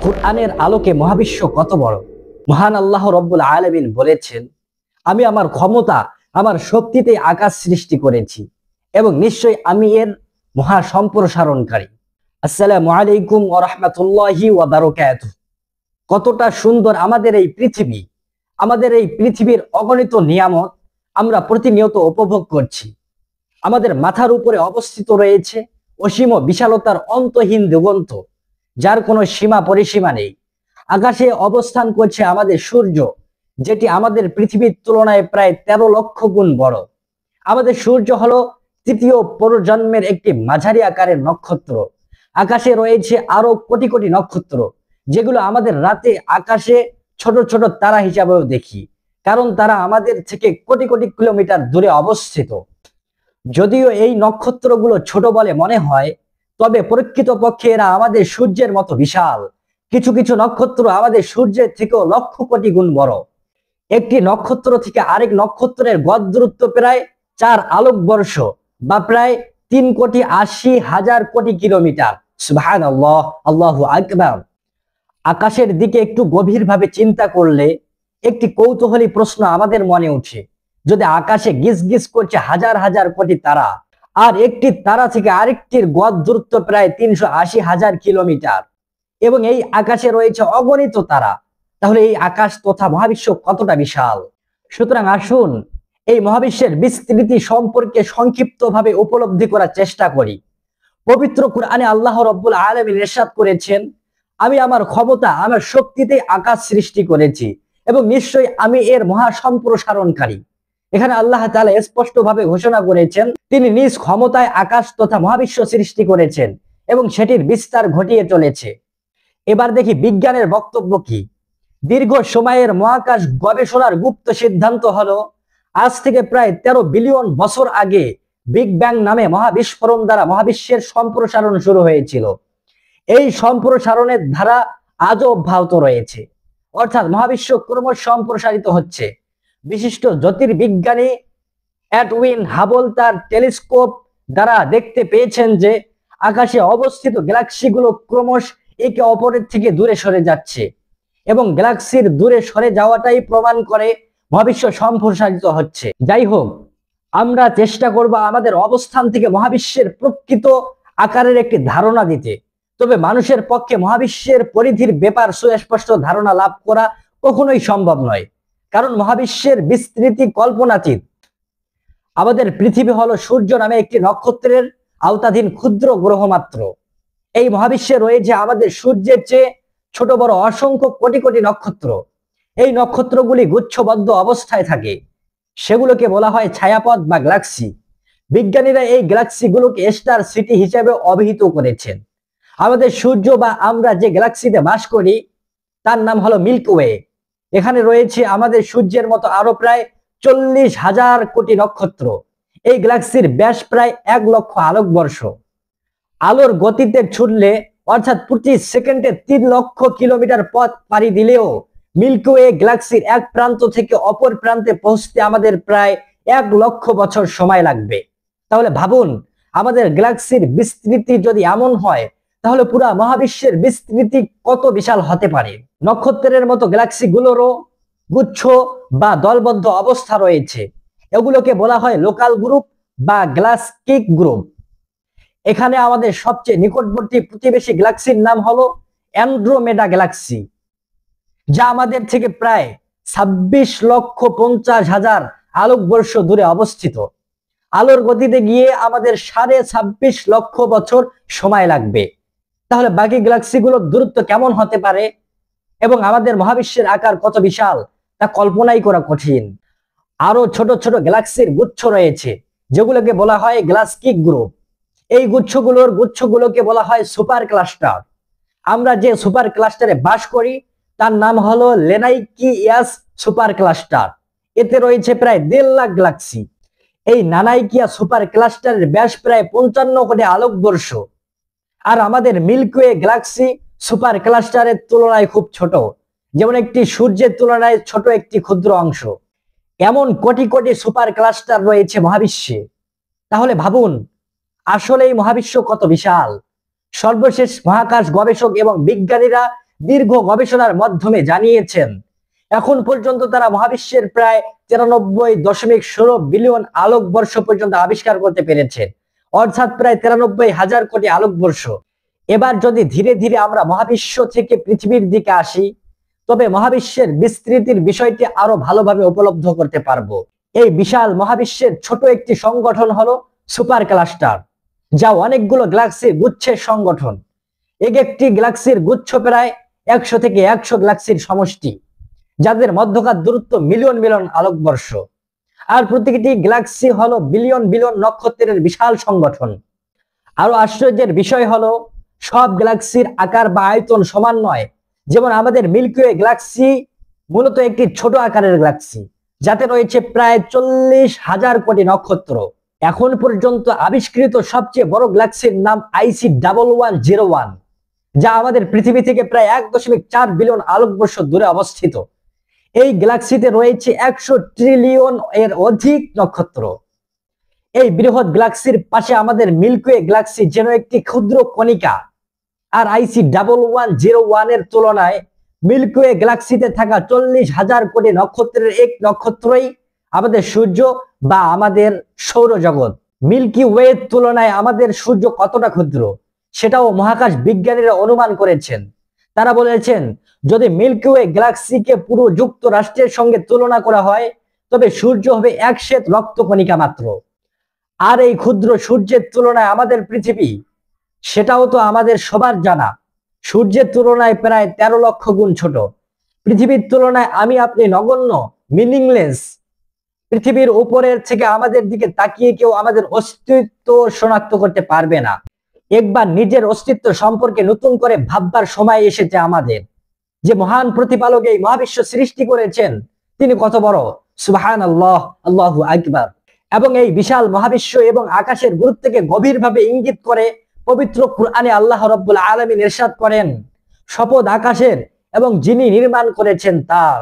কুরআনের আলোকে মহাবিশ্ব কত বড়। মহান আল্লাহ রব্বুল আলামিন বলেছেন, আমি আমার ক্ষমতা, আমার শক্তিতে আকাশ সৃষ্টি করেছি এবং নিশ্চয়ই আমি এর মহা সম্প্রসারণকারী। আসসালামু আলাইকুম ওয়া রাহমাতুল্লাহি ওয়া বারাকাতুহু। কতটা সুন্দর আমাদের এই পৃথিবী, আমাদের এই পৃথিবীর অগণিত নিয়ামত আমরা প্রতিনিয়ত উপভোগ করছি। আমাদের মাথার উপরে অবস্থিত রয়েছে অসীম বিশালতার অন্তহীন দিগন্ত, যার কোনো সীমা পরিসীমা নেই। আকাশে অবস্থান করছে আমাদের সূর্য, যেটি আমাদের পৃথিবীর তুলনায় প্রায় 13 লক্ষ গুণ বড়। আমাদের সূর্য হলো তৃতীয় প্রজন্মের একটি মাঝারি আকারের নক্ষত্র। আকাশে রয়েছে আরো কোটি কোটি নক্ষত্র, যেগুলো আমাদের রাতে আকাশে ছোট ছোট তারা হিসাবেও দেখি, কারণ তারা আমাদের থেকে কোটি কোটি কিলোমিটার দূরে অবস্থিত। যদিও এই নক্ষত্রগুলো ছোট বলে মনে হয়, তবে প্রকৃতপক্ষে এরা আমাদের সূর্যের মতো বিশাল। কিছু কিছু নক্ষত্র আমাদের সূর্যের থেকেও লক্ষ কোটি গুণ বড়। একটি নক্ষত্র থেকে আরেক নক্ষত্রের গড় দূরত্ব প্রায় 4 আলোকবর্ষ বা প্রায় 3,80,000 কোটি কিলোমিটার। সুবহানাল্লাহ, আল্লাহু আকবার। আকাশের দিকে একটু গভীরভাবে চিন্তা করলে একটি কৌতূহলী প্রশ্ন আমাদের মনে ওঠে। যদি আকাশে গিজ গিজ করছে হাজার হাজার কোটি তারা, আর একটি তারা থেকে আরেকটির গড় দূরত্ব প্রায় 380,000 কিলোমিটার, এবং এই আকাশে রয়েছে অগণিত তারা, তাহলে এই আকাশ তথা মহাবিশ্ব কতটা বিশাল। সুতরাং আসুন এই মহাবিশ্বের বিস্তৃতি সম্পর্কে সংক্ষিপ্তভাবে উপলব্ধি করার চেষ্টা করি। পবিত্র কুরআনে আল্লাহ রব্বুল আলামিন ইরশাদ করেছেন, আমি আমার ক্ষমতা, আমার শক্তিতে আকাশ সৃষ্টি করেছি এবং নিশ্চয়ই আমি এর মহা সম্প্রসারণকারী। এখানে আল্লাহ তাআলা স্পষ্টভাবে ঘোষণা করেছেন, তিনি নিজ ক্ষমতায় আকাশ তথা মহাবিশ্ব সৃষ্টি করেছেন এবং সেটির বিস্তার ঘটিয়ে চলেছে। এবার দেখি বিজ্ঞানের বক্তব্য কি। দীর্ঘ সময়ের মহাকাশ গবেষণার গুপ্ত সিদ্ধান্ত হলো, আজ থেকে প্রায় 13 বিলিয়ন বছর আগে বিগ ব্যাং নামে মহাবিস্ফোরণ দ্বারা মহাবিশ্বের সম্প্রসারণ শুরু হয়েছিল। এই সম্প্রসারণের ধারা আজও অব্যাহত রয়েছে, অর্থাৎ মহাবিশ্ব ক্রমশ সম্প্রসারিত হচ্ছে। বিশিষ্ট জ্যোতির্বিজ্ঞানী এডউইন হাবল তার টেলিস্কোপ দ্বারা দেখতে পেয়েছেন যে আকাশে অবস্থিত গ্যালাক্সিগুলো ক্রমশ একে অপরের থেকে দূরে সরে যাচ্ছে, এবং গ্যালাক্সির দূরে সরে যাওয়াটাই প্রমাণ করে মহাবিশ্ব সম্প্রসারিত হচ্ছে। যাই হোক, আমরা চেষ্টা করব আমাদের অবস্থান থেকে মহাবিশ্বের প্রকৃত আকারের একটি ধারণা দিতে। তবে মানুষের পক্ষে মহাবিশ্বের পরিধির ব্যাপার সুস্পষ্ট ধারণা লাভ করা কখনোই সম্ভব নয়, কারণ মহাবিশ্বের বিস্তৃতি কল্পনাতীত। আমাদের পৃথিবী হলো সূর্য নামে একটি নক্ষত্রের আওতাধীন ক্ষুদ্র গ্রহ মাত্র। এই মহাবিশ্বে রয়েছে আমাদের সূর্যের চেয়ে ছোট বড় অসংখ্য কোটি কোটি নক্ষত্র। এই নক্ষত্রগুলি গুচ্ছবদ্ধ অবস্থায় থাকে, সেগুলোকে বলা হয় ছায়াপথ বা গ্যালাক্সি। বিজ্ঞানীরা এই গ্যালাক্সিগুলোকে স্টার সিটি হিসেবে অভিহিত করেছেন। আমাদের সূর্য বা আমরা যে গ্যালাক্সিতে বাস করি তার নাম হলো মিল্কি ওয়ে। এখানে রয়েছে আমাদের সূর্যের মতো আরো প্রায় 40,000 কোটি নক্ষত্র। এই গ্যালাক্সির ব্যাস প্রায় 1 লক্ষ আলোকবর্ষ। আলোর গতিতে ছুটলে, অর্থাৎ প্রতি সেকেন্ডে 3 লক্ষ কিলোমিটার পথ পাড়ি দিলেও মিল্কি ওয়ে গ্যালাক্সির এক প্রান্ত থেকে অপর প্রান্তে পৌঁছতে আমাদের প্রায় 1 লক্ষ বছর সময় লাগবে। তাহলে ভাবুন, আমাদের গ্যালাক্সির বিস্তৃতি যদি এমন হয়, তাহলে পুরা মহাবিশ্বের বিস্তৃতি কত বিশাল হতে পারে। নক্ষত্রের মতো গ্যালাক্সিগুলোরও গুচ্ছ বা দলবদ্ধ অবস্থা রয়েছে। এগুলোকে বলা হয় লোকাল গ্রুপ বা গ্যালাক্টিক গ্রুপ। এখানে আমাদের সবচেয়ে নিকটবর্তী প্রতিবেশী গ্যালাক্সির নাম হলো অ্যান্ড্রোমেডা গ্যালাক্সি, যা আমাদের থেকে প্রায় 26,50,000 আলোকবর্ষ দূরে অবস্থিত। আলোর গতিতে গিয়ে আমাদের 26.5 লক্ষ বছর সময় লাগবে। তাহলে বাকি গ্যালাক্সিগুলোর দূরত্ব কেমন হতে পারে এবং আমাদের মহাবিশ্বের আকার কত বিশাল তা কল্পনাই করা কঠিন। আরো ছোট ছোট গ্যালাক্সির গুচ্ছ রয়েছে, যেগুলোকে বলা হয় গ্যালাক্টিক গ্রুপ। এই গুচ্ছগুলোকে বলা হয় সুপার ক্লাস্টার। আমরা যে সুপার ক্লাস্টারে বাস করি তার নাম হলো লেনাইকিয়াস সুপার ক্লাস্টার। এতে রয়েছে প্রায় 1.5 লাখ গ্যালাক্সি। এই নানাইকিয়া সুপার ক্লাস্টারের ব্যাস প্রায় 55 কোটি আলোকবর্ষ। আর আমাদের মিল্কি ওয়ে গ্যালাক্সি সুপার ক্লাস্টারের তুলনায় খুব ছোট, যেমন একটি সূর্যের তুলনায় ছোট একটি ক্ষুদ্র অংশ। এমন কোটি কোটি সুপার ক্লাস্টার রয়েছে মহাবিশ্বে। তাহলে ভাবুন, আসলে এই মহাবিশ্ব কত বিশাল। সর্বশেষ মহাকাশ গবেষক এবং বিজ্ঞানীরা দীর্ঘ গবেষণার মাধ্যমে জানিয়েছেন এখন পর্যন্ত তারা মহাবিশ্বের প্রায় 93.16 বিলিয়ন আলোকবর্ষ পর্যন্ত আবিষ্কার করতে পেরেছে, অর্থাৎ প্রায় 93,000 কোটি আলোকবর্ষ। এবার যদি ধীরে ধীরে আমরা মহাবিশ্ব থেকে পৃথিবীর দিকে আসি, তবে মহাবিশ্বের বিস্তৃতির বিষয়টি আরো ভালোভাবে উপলব্ধ করতে পারবো। এই বিশাল মহাবিশ্বের ছোট একটি সংগঠন হলো সুপার ক্লাস্টার, যা অনেকগুলো গ্যালাক্সির গুচ্ছের সংগঠন। এক একটি গ্যালাক্সির গুচ্ছ প্রায় 100 থেকে 100 গ্যালাক্সির সমষ্টি, যাদের মধ্যকার দূরত্ব মিলিয়ন মিলিয়ন আলোকবর্ষ। আর প্রতিটি গ্যালাক্সি হলো বিলিয়ন বিলিয়ন নক্ষত্রের বিশাল সংগঠন। আরো আশ্চর্যের বিষয় হলো সব গ্যালাক্সির আকার বা আয়তন সমান নয়। যেমন আমাদের মিল্কি ওয়ে গ্যালাক্সি মূলত একটি ছোট আকারের গ্যালাক্সি, যাতে রয়েছে প্রায় 40,000 কোটি নক্ষত্র। এখন পর্যন্ত আবিষ্কৃত সবচেয়ে বড় গ্যালাক্সির নাম IC1101, যা আমাদের পৃথিবী থেকে প্রায় 1.4 বিলিয়ন আলোকবর্ষ দূরে অবস্থিত। এই গ্যালাক্সিতে রয়েছে 100 ট্রিলিয়ন এর অধিক নক্ষত্র। এই বৃহৎ গ্যালাক্সির পাশে আমাদের মিল্কি ওয়ে গ্যালাক্সি যেন একটি ক্ষুদ্র কণিকা। আর IC1101 এর তুলনায় মিল্কি ওয়ে গ্যালাক্সিতে থাকা 40,000 কোটি নক্ষত্রের এক নক্ষত্রই আমাদের সূর্য বা আমাদের সৌরজগৎ। মিল্কি ওয়ের তুলনায় আমাদের সূর্য কতটা ক্ষুদ্র সেটাও মহাকাশ বিজ্ঞানীরা অনুমান করেছেন। তারা বলেছেন যদি মিল্কি ওয়ে গ্যালাক্সিকে পুরো যুক্তরাষ্ট্রের সঙ্গে তুলনা করা হয়, তবে সূর্য হবে এক শ্বেত রক্তকণিকা মাত্র। আর এই ক্ষুদ্র সূর্যের তুলনায় আমাদের পৃথিবী, সেটাও তো আমাদের সবার জানা, সূর্যের তুলনায় প্রায় 13 লক্ষ গুণ ছোট। পৃথিবীর তুলনায় আমি আপনি নগণ্য, মিনিংলেস। পৃথিবীর উপরের থেকে আমাদের দিকে তাকিয়ে কেউ আমাদের অস্তিত্ব শনাক্ত করতে পারবে না। একবার নিজের অস্তিত্ব সম্পর্কে নতুন করে ভাববার সময় এসেছে আমাদের। যে মহান প্রতিপালক এই মহাবিশ্ব সৃষ্টি করেছেন, তিনি কত বড়! সুবহানাল্লাহ, আল্লাহু আকবার। এবং এই বিশাল মহাবিশ্ব এবং আকাশের গুরুত্বকে গভীরভাবে ইঙ্গিত করে পবিত্র কুরআনে আল্লাহ রাব্বুল আলামিন ইরশাদ করেন, শপথ আকাশের এবং যিনি নির্মাণ করেছেন তার।